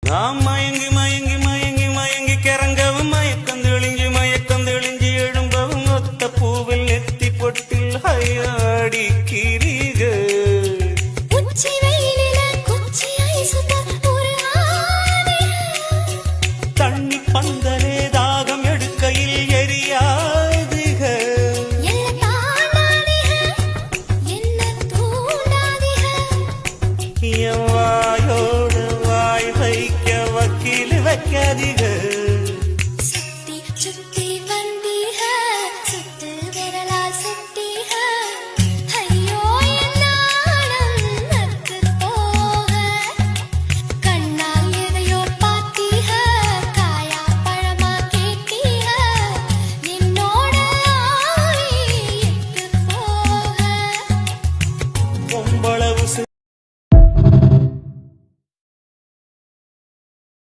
நாம் மயங்கி மயங்கி மயங்கி மயங்கி கிறங்கவும் மயக்கம் தெளிஞ்சு எழும்பவும் ஒத்த பூவில் நெத்தி பொட்டில் ஹையாடி கிரிக தண்ணி பந்தலே தாகம் எடுக்கையில் எரியாதுக வாயோடு வாய் வைக்க வக்கீல் வைக்காதீக